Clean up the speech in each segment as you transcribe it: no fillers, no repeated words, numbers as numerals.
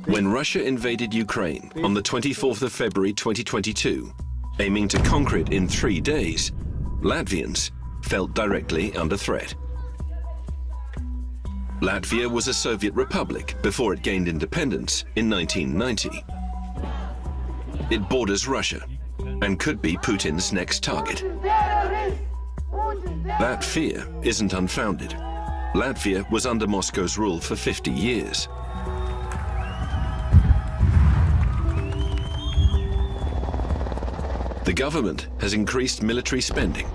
When Russia invaded Ukraine on the 24th of February 2022, aiming to conquer it in 3 days, Latvians felt directly under threat. Latvia was a Soviet republic before it gained independence in 1990. It borders Russia and could be Putin's next target. That fear isn't unfounded. Latvia was under Moscow's rule for 50 years. The government has increased military spending,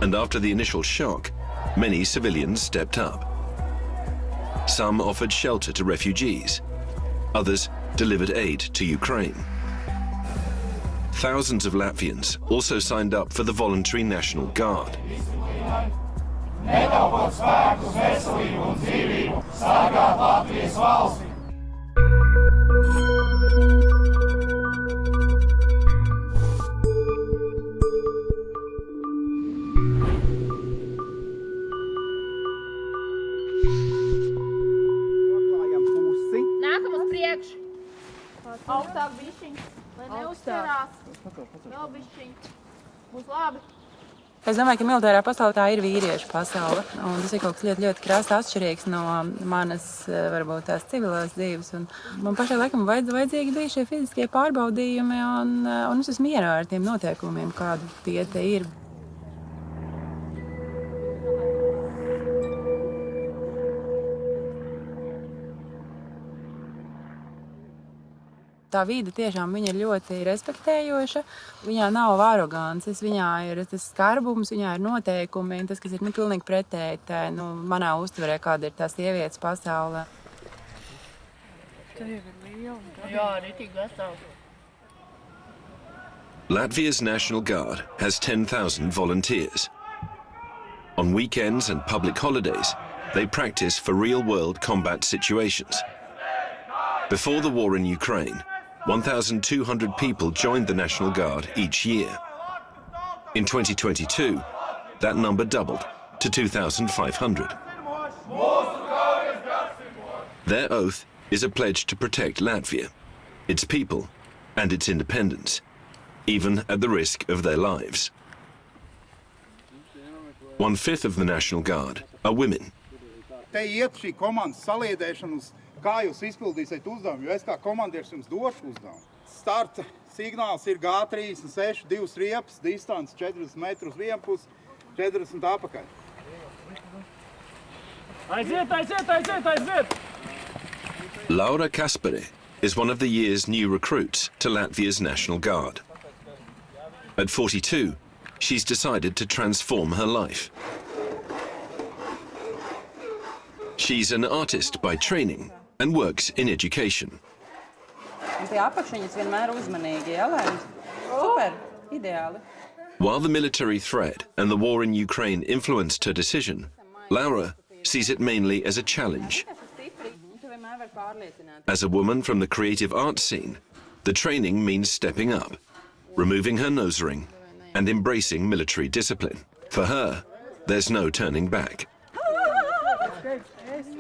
and after the initial shock, many civilians stepped up. Some offered shelter to refugees. Others delivered aid to Ukraine. Thousands of Latvians also signed up for the voluntary National Guard. Augstāk bišķiņ, lai neuzsverās. Vēl bišķiņ. Būs labi. Es domāju, ka militārā pasaulē tā ir vīriešu pasaule. Un tas ir kaut kas ļoti krasi atšķirīgs no manas, varbūt tās civilās dzīves. Un man pašai laikam vajadzīgi bija šie fiziskie pārbaudījumi, un es esmu mierā ar tiem noteikumiem, kādi tie te ir. Tā vide tiešām viņa ir ļoti respektējoša. Viņā nav arogances, viņā ir tas skarbums, viņā ir noteikumi. Tas, kas ir pilnīgi pretēji tā, manā uztverē, kāda ir tā sievietes pasaulē. Jā, ritīgi vesels. Latvia's National Guard has 10,000 volunteers. On weekends and public holidays, they practice for real-world combat situations. Before the war in Ukraine, 1,200 people joined the National Guard each year. In 2022, that number doubled to 2,500. Their oath is a pledge to protect Latvia, its people, and its independence, even at the risk of their lives. 1/5 of the National Guard are women. Te iet šī komandas saliedēšana uz kā jūs izpildīsiet uzdevumu, jo es kā komandieris jums došu uzdevumu. Starta signāls ir G36, 2 riepas, distance 40 metrus vienā pusē, 40 apakaļ. Aiziet! Laura Kasperi is one of the year's new recruits to Latvia's National Guard. At 42, she's decided to transform her life. She's an artist by training and works in education. Pie apakšņas vienmēr uzmanīgi, ja, lai super, ideāli. While the military threat and the war in Ukraine influenced her decision, Laura sees it mainly as a challenge. As a woman from the creative arts scene, the training means stepping up, removing her nose ring, and embracing military discipline. For her, there's no turning back.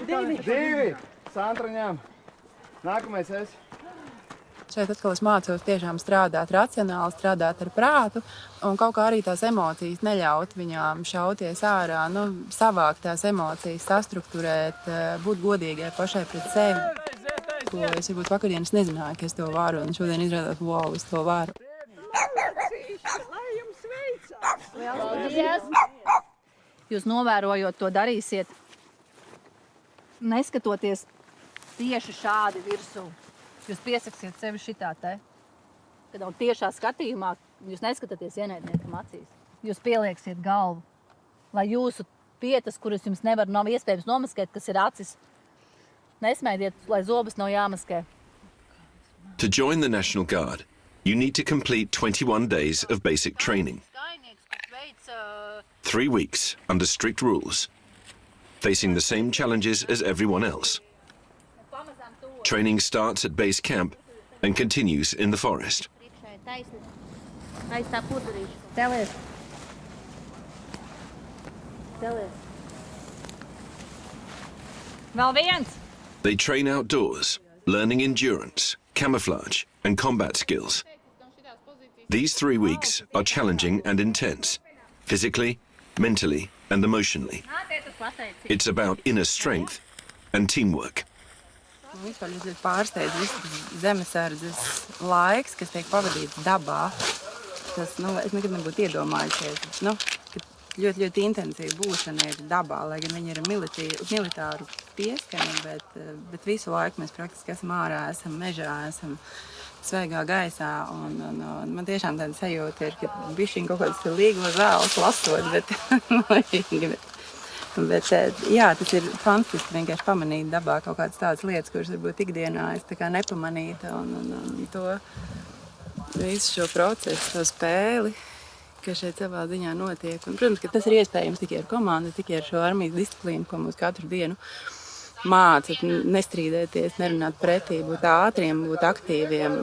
Divi! Santra ņem. Nākamais es. Šeit atkal es mācos tiešām strādāt racionāli, strādāt ar prātu, un kaut kā arī tās emocijas neļaut viņām šauties ārā, savākt tās emocijas, sastrukturēt, būt godīgai pašai pret sevi. Ko es varbūt vakardienas nezināju, ka es to varu, un šodien izrādās, wow, es to varu. Jūs novērojot to darīsiet, neskatoties tieši šādi virsū. Jūs piesaksiet sevi šitā te. Kad jau tiešā skatījumā jūs neskatāties ienaidniekam acīs. Jūs pielieksiet galvu, lai jūsu vietas, kuras jums nav iespējams nomaskēt, kas ir acis, nesmēdiet, lai zobus nav jāmaskē. To join the National Guard, you need to complete 21 days of basic training. 3 weeks under strict rules, facing the same challenges as everyone else. Training starts at base camp and continues in the forest. Aiz tā pudurīša. Celies. Celies. Vēl viens. They train outdoors, learning endurance, camouflage, and combat skills. These 3 weeks are challenging and intense, physically, mentally, and emotionally. It's about inner strength and teamwork. Vispār ļoti pārsteidz viss zemesardzes laiks, kas tiek pavadīts dabā. Tas, es nekad nebūtu iedomājusies, ka ļoti intensīva būšana ir dabā, lai gan viņi ir militāru pieskani, bet visu laiku mēs praktiski esam ārā, esam mežā, esam svaigā gaisā, un man tiešām tāda sajūta ir, ka bišķiņ kaut kāds līgo zāles lasot, bet jā, tas ir fantastiski vienkārši pamanīt dabā kaut kādas tādas lietas, kuras varbūt ikdienā es tā kā nepamanītu, un to visu šo procesu, to spēli, kas šeit savā ziņā notiek. Un, protams, ka tas ir iespējams tikai ar komandu, tikai ar šo armijas disciplīnu, ko mums katru dienu māca, nestrīdēties, nerunāt pretī, būt ātriem, būt aktīviem,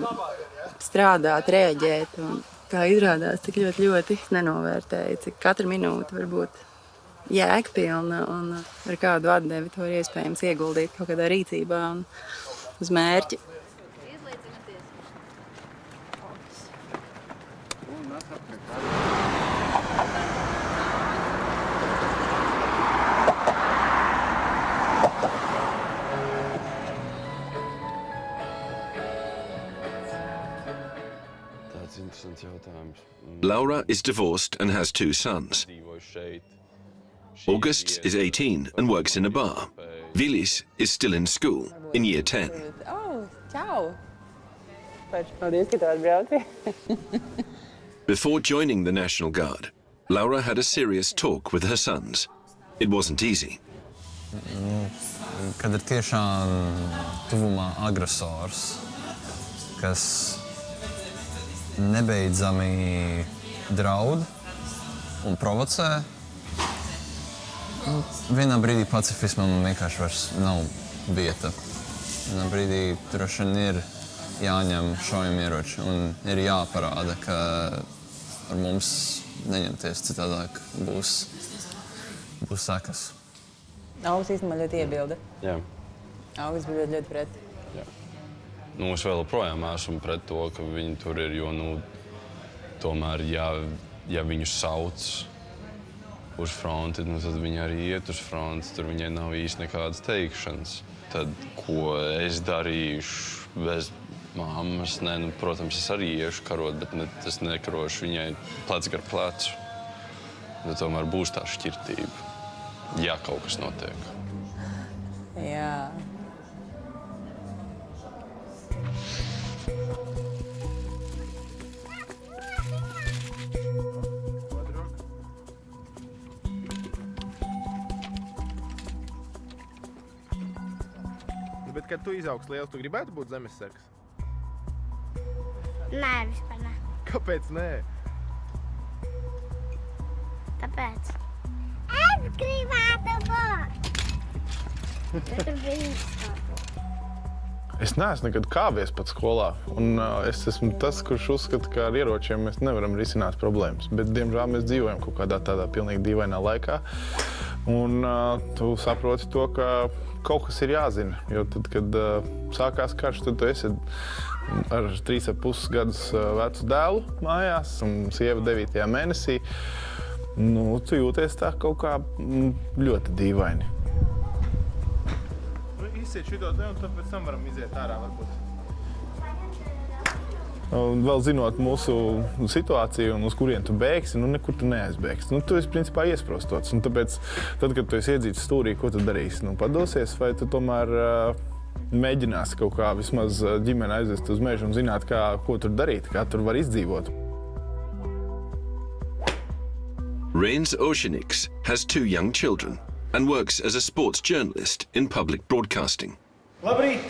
strādāt, rēģēt. Un, kā izrādās, tik ļoti nenovērtēja, cik katra minūte var būt jēgpilna un ar kādu atdevi to ir iespējams ieguldīt kaut kādā rīcībā un uz mērķi. Laura is divorced and has 2 sons. August is 18 and works in a bar. Vilis is still in school, in year 10. Čau! Paldies, ka tu atbrauci. Before joining the National Guard, Laura had a serious talk with her sons. It wasn't easy. Kad ir tiešām tuvumā agresors, kas nebeidzami draud un provocē, vienā brīdī pacifismam vienkārši vairs nav vieta. Vienā brīdī droši vien ir jāņem šaujamieroči un ir jāparāda, ka ar mums neņemties, citādāk būs sekas. Augus īstenībā ļoti iebilda. Jā. Augus bija ļoti pret. Jā. Es vēl joprojām esmu pret to, ka viņi tur ir, jo, tomēr, ja viņus sauc uz fronti, tad viņi arī iet uz fronti, tur viņai nav īsti nekādas teikšanas. Tad, ko es darīšu bez mammas, protams, es arī iešu karot, bet es nekarošu viņai plec gar plecu. Bet tomēr būs tā šķirtība, ja kaut kas notiek. Jā. Bet, kad tu izaugs liels, tu gribētu būt zemesargs? Nē, vispār nē. Kāpēc nē? Tāpēc. Es gribētu būt. Es neesmu nekad kāvies pat skolā. Un es esmu tas, kurš uzskata, ka ar ieročiem mēs nevaram risināt problēmas. Bet, diemžēl, mēs dzīvojam kaut kādā tādā pilnīgi dīvainā laikā. Un tu saproti to, ka kaut kas ir jāzina. Jo tad, kad sākās karš, tad tu esi ar 3,5 gadus vecu dēlu mājās un sieva 9. mēnesī. Tu jūties tā kaut kā ļoti dīvaini. Izsiet šito te, un tad pēc tam varam iziet ārā varbūt. Un vēl zinot mūsu situāciju un uz kurien tu bēgsi, nekur tu neaizbēgsi. Tu esi principā iesprostots. Un tāpēc, tad, kad tu esi iedzīts stūrī, ko tu darīsi? Padosies, vai tu tomēr mēģināsi kaut kā vismaz ģimeni aizvest uz mežu un zināt, ko tur darīt, kā tur var izdzīvot? Reins Oceanics has 2 young children and works as a sports journalist in public broadcasting. Labrīt.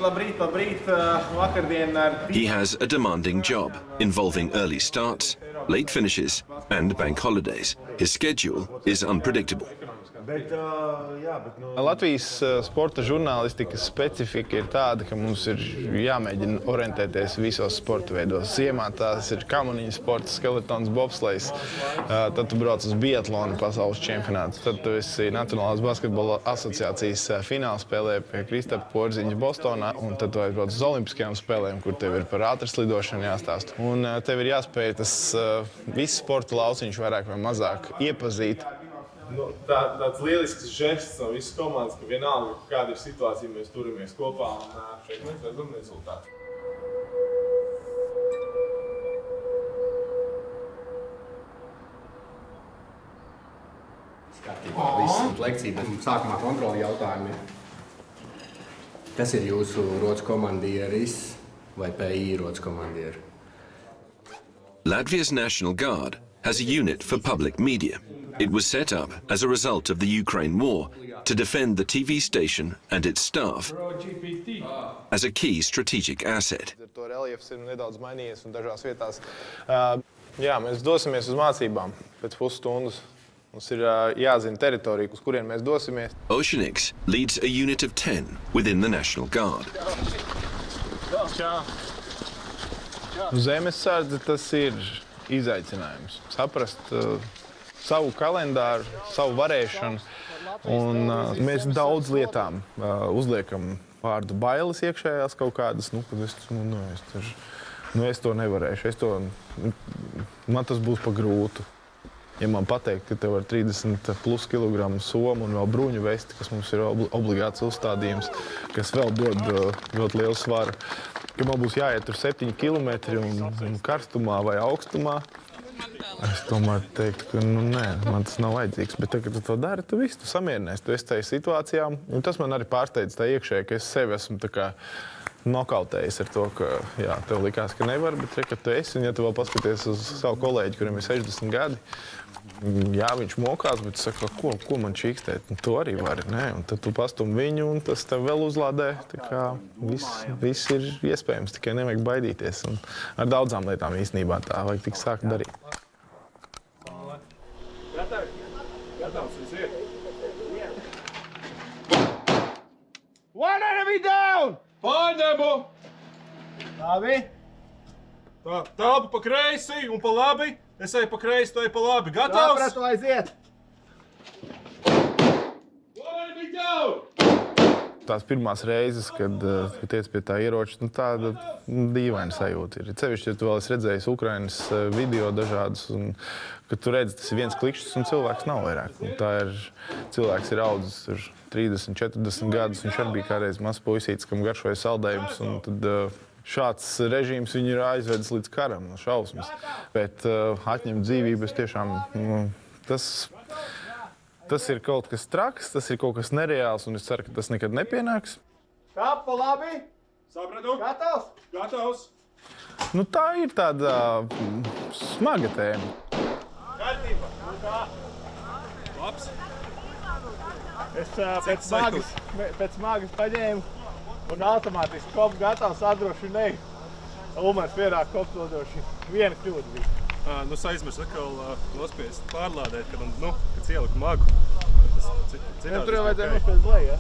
Vakardien ar... He has a demanding job involving early starts, late finishes, and bank holidays. His schedule is unpredictable. Latvijas sporta žurnālistikas specifika ir tāda, ka mums ir jāmēģina orientēties visos sporta veidos. Ziemā tās ir kamaniņu sports, skeletons, bobslejs. Tad tu brauc uz biatlonu pasaules čempionātu. Tad tu esi Nacionālās basketbola asociācijas finālspēlē pie Kristapa Porziņa Bostonā. Un tad tu aizbrauc uz Olimpiskajām spēlēm, kur tev ir par ātrslidošanu jāstāsta. Un tev ir jāspēj tas viss sporta lauciņš vairāk vai mazāk iepazīt. Tāds lielisks žests no visas komandas, ka vienalga, kāda ir situācija, mēs turamies kopā un šeit mēs redzam rezultātu. Skatībā viss lekcija, bet sākumā kontroli jautājumi. Kas ir jūsu rotas komandieris vai PI rotas komandieri? Latvia's National Guard has a unit for public media. It was set up as a result of the Ukraine war to defend the TV station and its staff as a key strategic asset. To reliefs ir nedaudz mainījies un dažās vietās. Mēs dosimies uz mācībām pēc pusstundas. Mums ir jāzina teritorija, uz kurien mēs dosimies. Oceanix leads a unit of 10 within the National Guard. Zemesardze tas ir izaicinājums. Saprast savu kalendāru, savu varēšanu. Un mēs daudz lietām uzliekam vārdu bailes iekšējās kaut kādas. Es to nevarēšu. Man tas būs pa grūtu. Ja man pateikt, ka tev ir 30 plus kilogramu somu un vēl bruņu vesti, kas mums ir obligāts uzstādījums, kas vēl dod ļoti lielu svaru, ka man būs jāiet tur 7 kilometri un karstumā vai augstumā, es tomēr teiktu, ka nē, man tas nav vajadzīgs. Bet tagad, kad tu to dari, tu visu samierinies. Tu esi tajā situācijā. Un tas man arī pārsteidz tā iekšēji, ka es sevi esmu tā kā nokautējis ar to, ka jā, tev likās, ka nevar, bet re, ka tu esi. Un ja tu vēl paskaties uz savu kolēģi, kuriem ir 60 gadi, jā, viņš mokās, bet saka, ko man čīkstēt? Un to arī vari, ne? Un tad tu pastum viņu, un tas tev vēl uzlādē. Tā kā viss ir iespējams, tikai nevajag baidīties. Un ar daudzām lietām īstenībā tā vajag tik sākt darīt. Gatavs, iziet! One enemy down! Pārņemu! Labi. Tā, tābu pa kreisi un pa labi. Es eju pa kreisi, tu eju pa labi. Gatavs? Sapratu, aiziet! One enemy down! Tās pirmās reizes, kad tiec pie tā ieroča, tāda dīvaina sajūta ir. Cevišķi, ja tu vēl esi redzējis Ukrainas video dažādus, un kad tu redzi, tas ir viens klikšķis un cilvēks nav vairāk. Un tā ir, cilvēks ir audzis tur 30, 40 gadus, viņš arī bija kādreiz mazs puisītis, kam garšoja saldējums, un tad šāds režīms viņu ir aizvedis līdz karam, no šausmas. Bet atņemt dzīvības tiešām, tas ir kaut kas traks, tas ir kaut kas nereāls, un es ceru, ka tas nekad nepienāks. Tā, pa labi. Sapratu. Gatavs? Gatavs. Tā ir tāda smaga tēma. Kārtībā. Tā. Labs. Es pēc smagas paņēmu un automātiski kopu gatavs atdrošināju. Ulmans pierāk kopu nodoši. Viena kļūda bija. Es aizmirsu atkal nospiest pārlādēt, kad ieliku magu. Tur jau vajadzēja nospiest blēju, ja?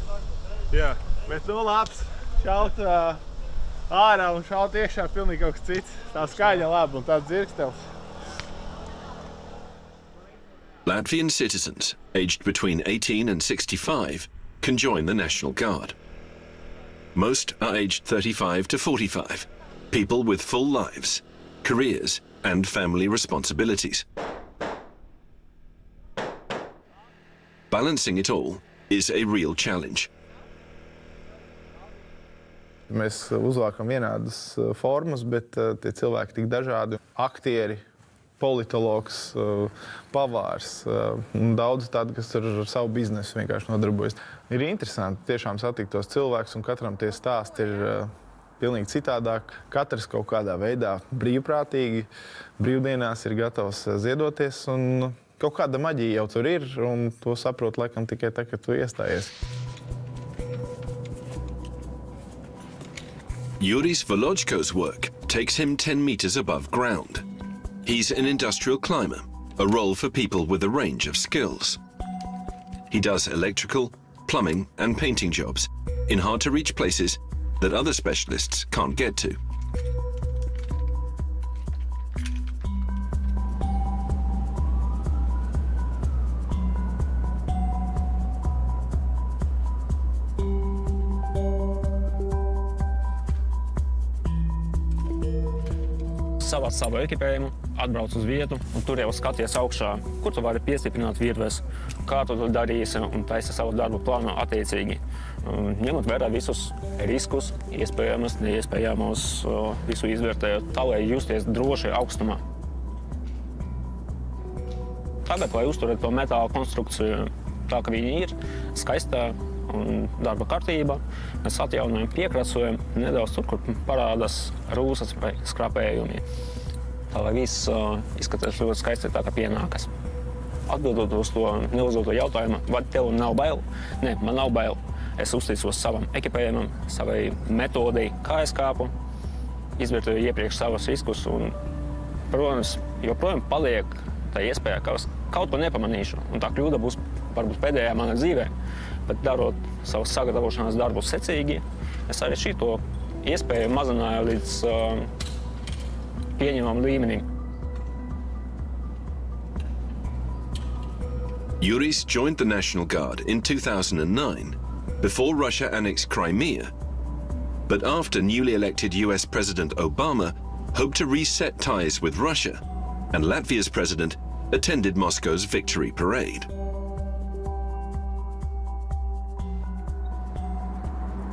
Jā. Bet labs. Šaut ārā un šaut iekšā pilnīgi kaut kas cits. Tā skaļa labi un tāds dzirkstels. Latvian citizens, aged between 18 and 65, can join the National Guard. Most are aged 35 to 45, people with full lives, careers, and family responsibilities. Balancing it all is a real challenge. Mēs uzvākam vienādas formas, bet tie cilvēki tik dažādi. Aktieri, politologs, pavārs un daudz tādu, kas ar savu biznesu vienkārši nodarbojas. Ir interesanti tiešām satikt tos cilvēkus, un katram tie stāsti ir pilnīgi citādāk. Katrs kaut kādā veidā brīvprātīgi brīvdienās ir gatavs ziedoties, un kaut kāda maģija jau tur ir, un to saprot laikam tikai tā, kad tu iestājies. Yuris Volodchko's work takes him 10 meters above ground. He's an industrial climber, a role for people with a range of skills. he does electrical, plumbing and painting jobs in hard-to-reach places that other specialists can't get to. Savāc savu ekipējumu, atbrauc uz vietu, un tur jau skaties augšā, kur tu vari piestiprināt virves, kā tu to darīsi, un taisi savu darbu plānu attiecīgi. Ņemot vērā visus riskus, iespējamus, neiespējamus, visu izvērtējot, tā lai justies droši augstumā. Tagad, lai uzturētu to metāla konstrukciju tā, ka viņi ir skaistā un darba kārtība, mēs atjaunojam, piekrasojam nedaudz tur, kur parādās rūsas vai skrapējumi. Tā, lai viss izskatās ļoti skaisti tā, kā pienākas. Atbildot uz to neuzdoto jautājumu, vai tev nav bail? Nē, man nav bail. Es uzticos savam ekipējumam, savai metodei, kā es kāpu, izvērtēju iepriekš savus riskus un, protams, joprojām paliek tā iespēja, ka es kaut ko nepamanīšu, un tā kļūda būs varbūt pēdējā manā dzīvē. Bet darot savus sagatavošanās darbus secīgi, es arī šito iespēju mazināju līdz pieņemamam līmenim. Yuris joined the National Guard in 2009, before Russia annexed Crimea. But after newly elected US President Obama hoped to reset ties with Russia, and Latvia's president attended Moscow's victory parade.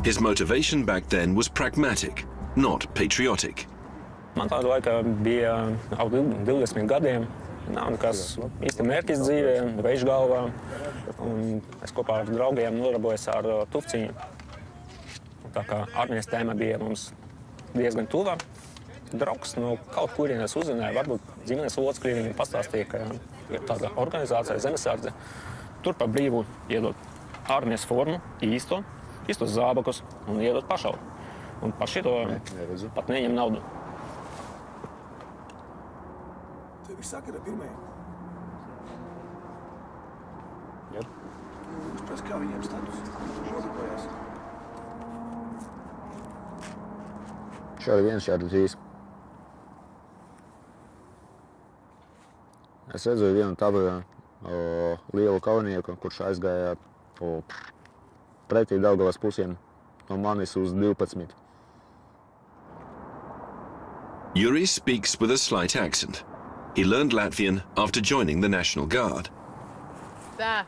His motivation back then was pragmatic, not patriotic. Man tāda laika bija ap 20 gadiem. Nav nekas īsti mērķis dzīvē, vējš galvā. Un es kopā ar draugiem nodarbojos ar tufciņu. Tā kā armijas tēma bija mums diezgan tuva. Draugs no kaut kurienes uzzināja, varbūt ģimenes locekļi viņam pastāstīja, ka ir tāda organizācija Zemesardze. Tur pa brīvu iedot armijas formu, īstos zābakus un iedot pašaut. Un par šito pat neņem naudu. Tev viss sakara pirmajā. Jā. Pēc kā viņiem status? Nodarbojās. Šādi viens, šādi trīs. Es redzēju vienu taburā lielu kaunieku, kurš aizgāja pretī Daugavas pusēm no manis uz 12. Yuris speaks with a slight accent. He learned Latvian after joining the National Guard. Tā,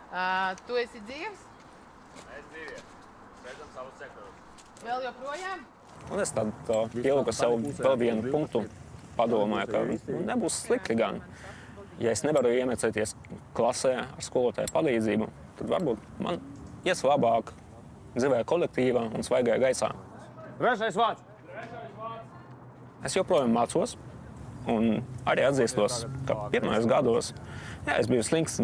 tu esi dzīvs? Es dzīvies. Redzam savu sektoru. Vēl joprojām? Un es tad pieliku sev vēl vienu punktu, padomāju, ka nebūs slikti gan. Ja es nevaru iemecēties klasē ar skolotāju palīdzību, tad varbūt man ies labāk dzīvē kolektīvā un svaigajā gaisā. Trešais vārds! Es joprojām mācos un arī atzīstos, ka pirmajos gados es biju slinks,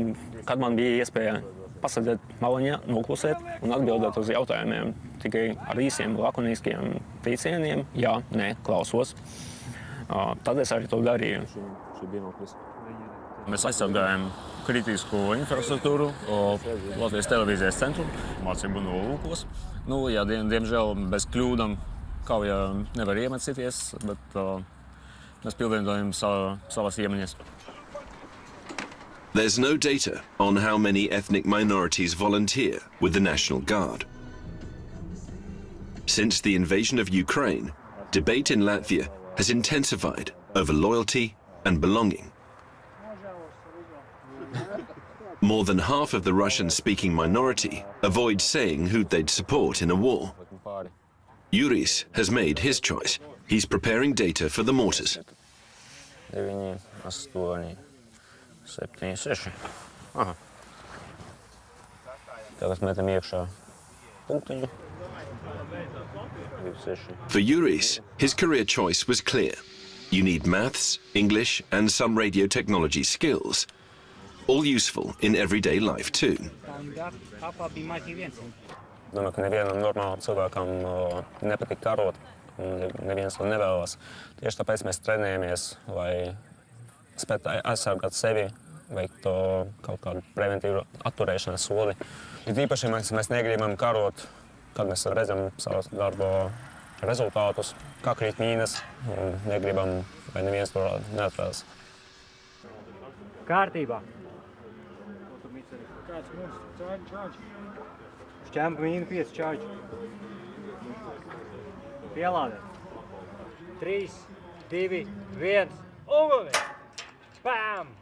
kad man bija iespēja pasēdēt maliņā, noklusēt un atbildēt uz jautājumiem tikai ar īsiem, lakoniskiem teicieniem. Jā, nē, klausos. Tad es arī to darīju. Mēs aizsargājam kritisku infrastruktūru, Latvijas televīzijas centru, mācību nolūkos. Ja diemžēl bez kļūdām kauja nevar iemācīties, bet mēs pildījām savas iemaņas. There's no data on how many ethnic minorities volunteer with the National Guard. Since the invasion of Ukraine, debate in Latvia has intensified over loyalty and belonging. More than half of the Russian-speaking minority avoid saying who they'd support in a war. Yuris has made his choice. He's preparing data for the mortars. 9, 8, 7, 6. Aha. Tagad metam iekšā punktiņu. 2, 6. For Yuris, his career choice was clear. You need maths, English, and some radio technology skills. All useful in everyday life too. Domāju, ka nevienam normālam cilvēkam nepatīk karot, un neviens to nevēlas. Tieši tāpēc mēs trenējamies, lai spētu aizsargāt sevi veikt kaut kādu preventīvu atturēšanās soli. Ir īpaši, mēs negribam karot, kad mēs redzam savas darba rezultātus, kā krīt mīnas, un negribam, lai neviens to neatradās. Kārtībā. Šķempa mīnu 5 čāģi. Pielādē. 3, 2, 1. Uguni! Bam!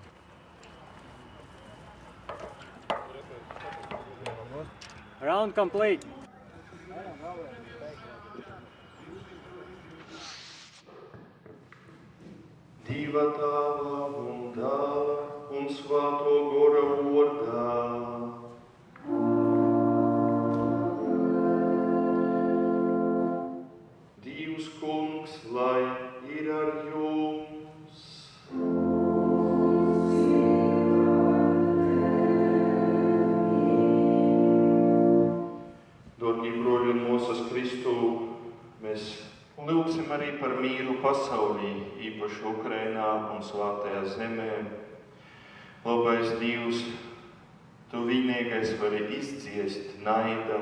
Round complete. Dieva tava un dāva un svāto gora vārdā. Dievs kungs, lai ir ar jums. Dārgie broļi un mūsas Kristu, mēs lūgsim arī par mīru pasaulī, īpaši Ukrainā un Svātajā zemē. Labais Dievs, Tu vienīgais vari izdziest naida,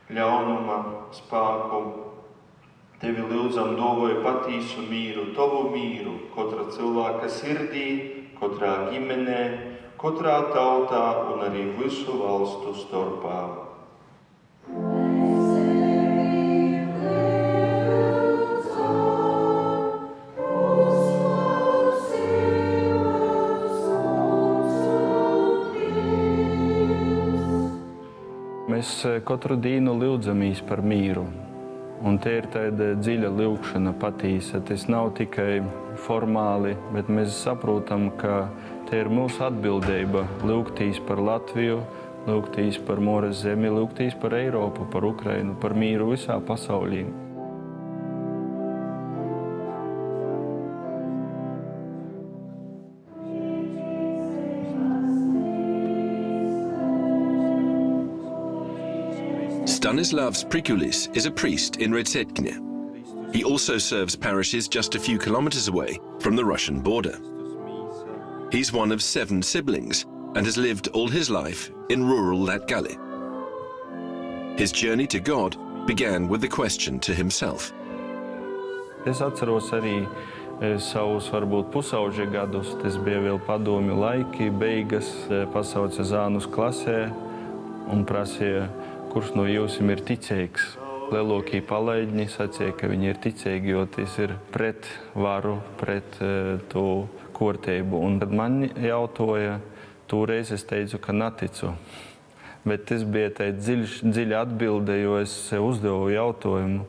ļaunuma, spēku. Tevi lūdzam dāvāj patīsu mīru, Tavu mīru, katra cilvēka sirdī, katrā ģimenē, katrā tautā un arī visu valstu starpā. Mēs katru dienu lūdzamies par mīru. Un te ir tāda dziļa lūgšana patīsa. Tas nav tikai formāli, bet mēs saprotam, ka te ir mūsu atbildība lūgtīs par Latviju, lūgtīs par Mūras zemi, lūgtīs par Eiropu, par Ukrainu, par mīru visā pasaulī. Stanislavs Prikulis is a priest in Retsekne. He also serves parishes just a few kilometers away from the Russian border. He's one of 7 siblings and has lived all his life in rural Latgali. His journey to God began with the question to himself. Es atceros arī savus varbūt pusauģa gadus. Tas bija vēl padomju laiki, beigas, pasauca zānus klasē un prasīja, kurš no jūsim ir ticīgs. Lielākie palaidņi sacīja, ka viņi ir ticīgi, jo tas ir pret varu, pret to kārtību. Un tad man jautāja, toreiz es teicu, ka neticu. Bet tas bija tā dziļa atbilde, jo es sev uzdevu jautājumu,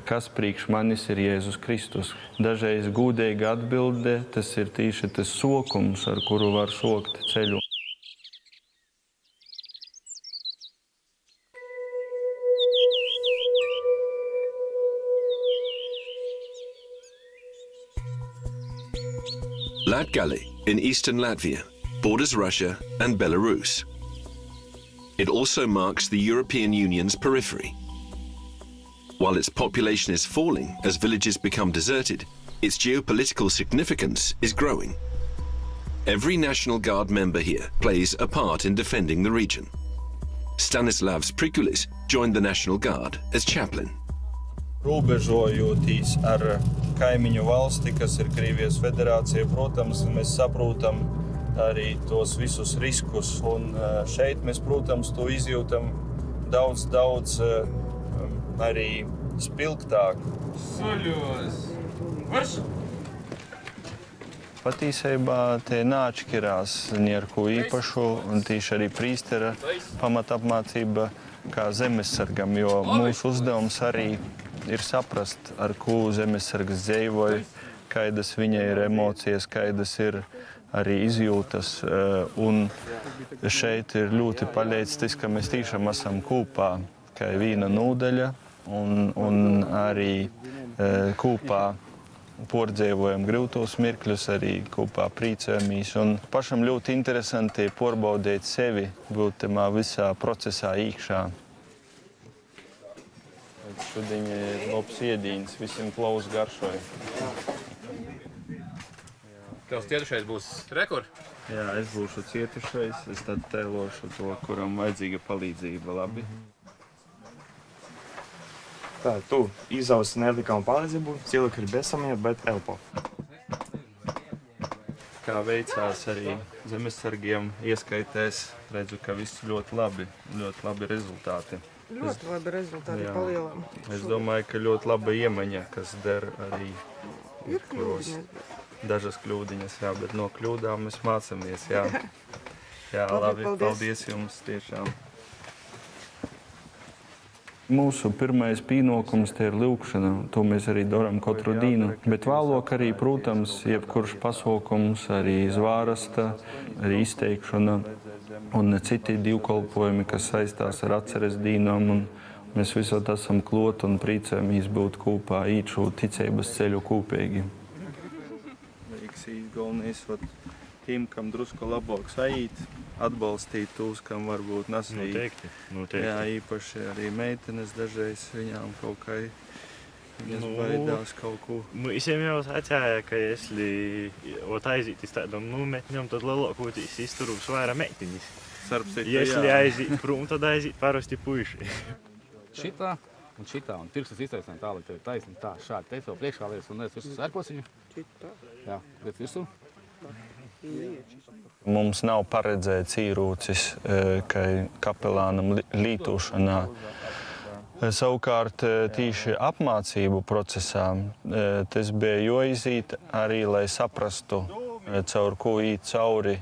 kas priekš manis ir Jēzus Kristus. Dažreiz gūdīga atbilde, tas ir tīši tas sokums, ar kuru var sokt ceļu. Latgali in eastern Latvia borders Russia and Belarus. It also marks the European Union's periphery. While its population is falling as villages become deserted, its geopolitical significance is growing. Every National Guard member here plays a part in defending the region. Stanislavs Prikulis joined the National Guard as chaplain. Robežojoties ar kaimiņu valsti, kas ir Krievijas federācija, protams, mēs saprotam arī tos visus riskus. Un šeit mēs, protams, to izjūtam daudz arī spilgtāk. Soļos! Varš? Patīsībā te neatšķirās neko īpašu, un tieši arī prīstera pamatapmācība kā zemesargam, jo mūsu uzdevums arī ir saprast, ar ko zemesargs dzīvoja, kādas viņai ir emocijas, kādas ir arī izjūtas. Un šeit ir ļoti paļauts tas, ka mēs tiešām esam kopā, kā viena nodaļa, un arī kopā pārdzīvojam grūtos mirkļus, arī kopā priecājamies. Un pašam ļoti interesanti pārbaudīt sevi, būt tamā visā procesā iekšā. Šodien ir labs iedīns, visiem klaus garšoja. Tavs cietušais būs rekord? Jā, es būšu cietušais, es tad tēlošu to, kuram vajadzīga palīdzība, labi? Tā, tu izausi nelikām palīdzību, cilvēki ir bezsamie, bet elpo. Kā veicās arī zemesargiem ieskaitēs, redzu, ka viss ļoti labi rezultāti. Ļoti labi rezultāti palielam. Es domāju, ka ļoti laba iemaņa, kas der arī Ir kļūdiņas. Dažas kļūdiņas, jā, bet no kļūdām mēs mācāmies, jā. Jā, labi, paldies jums tiešām. Mūsu pirmais pienākums te ir lūkšana, to mēs arī darām katru dienu. Bet vēlāk arī, protams, jebkurš pasākums, arī zvārasta, arī izteikšana un citi dievkalpojumi, kas saistās ar atceres dienām. Un mēs visot esam klāt un priecājamies būt kopā, īt šo ticības ceļu kopīgi. Galvenais, tiem, kam drusku labāk sajūt, atbalstīt tos, kam varbūt nesajūt. Noteikti. Jā, īpaši arī meitenes dažreiz viņām kaut kā viņas baidās kaut ko. Visiem jau sacīja, ka esli aiziet uz tādam nometņam, tad lielākoties izturūs vairāk meitenes. Ja esli aiziet prom, tad aiziet parasti puiši. Šitā un pirkstas iztaisnē tā, lai tev ir taisni tā, šādi teicu vēl priekšā lietas un lietas visu sērkosiņu. Jā, lietas visu. Mums nav paredzēts īrūcis kapelānam lītošanā. Savukārt tīši apmācību procesā tas bija jāiziet arī, lai saprastu, caur ko īt cauri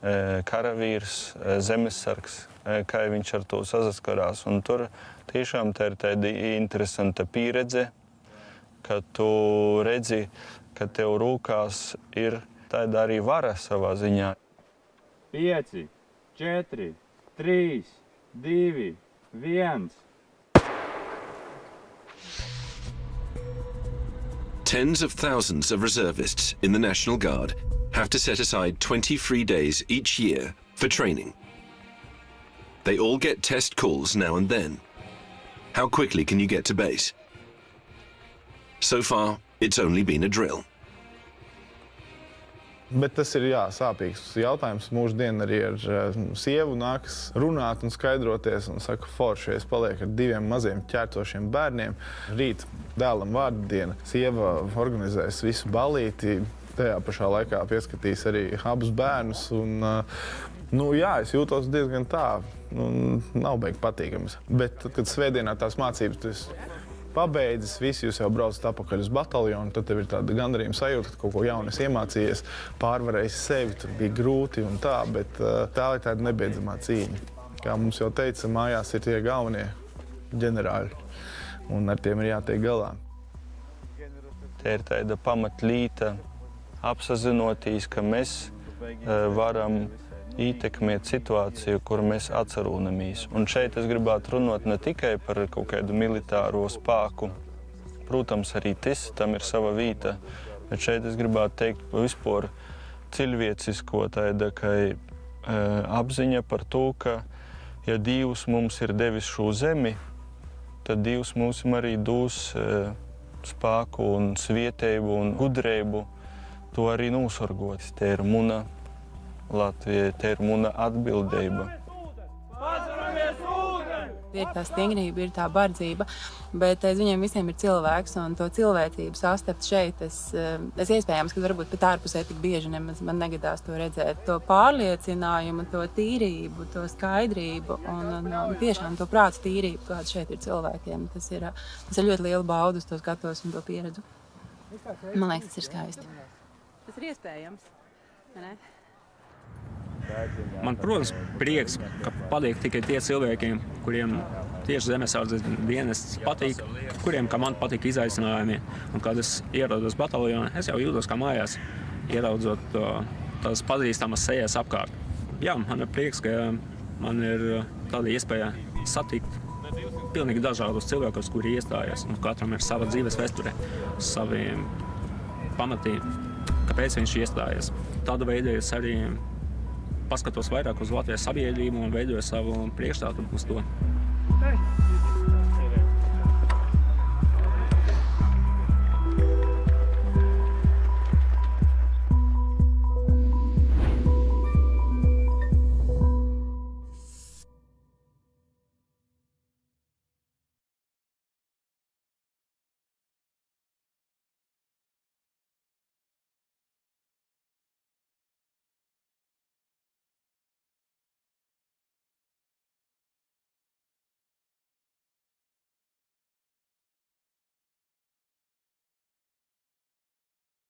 karavīrs, zemesargs, kā viņš ar to saskarās. Un tur tiešām tā ir tāda interesanta pieredze, ka tu redzi, ka tev rūkās ir tāda arī vara savā ziņā. 5, 4, 3, 2, 1. Tens of thousands of reservists in the National Guard have to set aside 20 free days each year for training. They all get test calls now and then. How quickly can you get to base? So far, it's only been a drill. Bet tas ir sāpīgs jautājums. Mūždien arī ar sievu nākas runāt un skaidroties. Un saka, forši, es palieku ar 2 maziem ķērtošiem bērniem. Rīt dēlam vārdu diena. Sieva organizēs visu balīti. Tajā pašā laikā pieskatīs arī abus bērnus. Un, es jūtos diezgan tā. Nav beig patīkams. Bet tad, kad svētdienā tās mācības tas pabeidzis, visi jūs jau braucat atpakaļ uz bataljonu, tad tev ir tāda gandarījuma sajūta, ka kaut ko jaunu esi iemācījies, pārvarējis sevi, tur bija grūti un tā, bet tā ir tāda nebeidzamā cīņa. Kā mums jau teica, mājās ir tie galvenie ģenerāļi, un ar tiem ir jātiek galā. Te ir tāda pamatlīta, apsazinotīs, ka mēs varam ietekmēt situāciju, kur mēs atcerūnamies. Un šeit es gribētu runāt ne tikai par kaut kādu militāro spēku. Protams, arī tam ir sava vieta. Bet šeit es gribētu teikt vispār cilvēcisko tāda, ka apziņa par to, ka ja Dievs mums ir devis šo zemi, tad Dievs mums arī dos spēku un svietēju un gudrību to arī nosorgot. Te ir muna Latvijai, te ir muna atbildība. Ir tā stingrība, ir tā bardzība, bet aiz viņiem visiem ir cilvēks, un to cilvēcību sastapt šeit, es iespējams, ka varbūt pat ārpusē tik bieži nemaz man negadās to redzēt. To pārliecinājumu, to tīrību, to skaidrību un tiešām to prātu tīrību, kāda šeit ir cilvēkiem. Tas ir ļoti liela bauda, uz to skatos un to pieredzu. Man liekas, tas ir skaisti. Tas ir iespējams, ne? Man, protams, prieks, ka patīk tikai tie cilvēki, kuriem tieši zemesardzes dienests patīk, kuriem, kā man patīk izaicinājumi. Un kad es ierodos bataljonā, es jau jūtos kā mājās, ieraudzot tās pazīstamas sejas apkārt. Jā, man ir prieks, ka man ir tāda iespēja satikt pilnīgi dažādus cilvēkus, kuri iestājas. Un katram ir sava dzīves vēsture, savi pamatī, kāpēc viņš iestājas. Tāda veida es arī paskatos vairāk uz Latvijas sabiedrību un veidoju savu priekšstātu uz to.